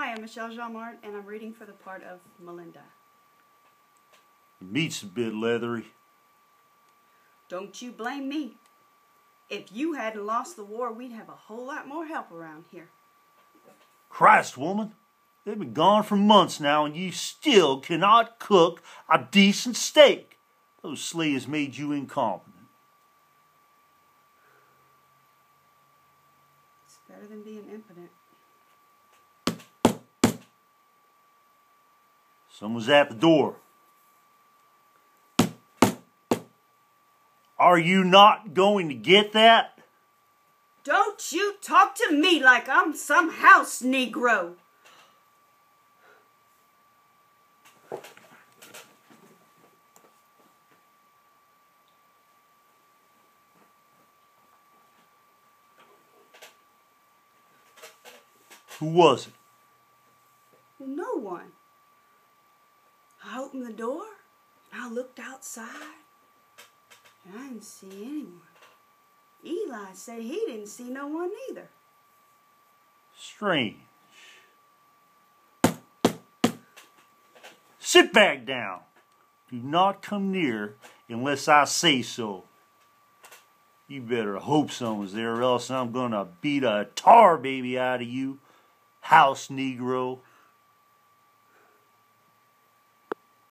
Hi, I'm Michelle Jeanmard, and I'm reading for the part of Melinda. Your meat's a bit leathery. Don't you blame me. If you hadn't lost the war, we'd have a whole lot more help around here. Christ, woman, they've been gone for months now, and you still cannot cook a decent steak. Those slaves made you incompetent. It's better than being impotent. Someone's at the door. Are you not going to get that? Don't you talk to me like I'm some house Negro. Who was it? No one. I opened the door, and I looked outside, and I didn't see anyone. Eli said he didn't see no one either. Strange. Sit back down. Do not come near unless I say so. You better hope someone's there, or else I'm gonna beat a tar baby out of you, house Negro.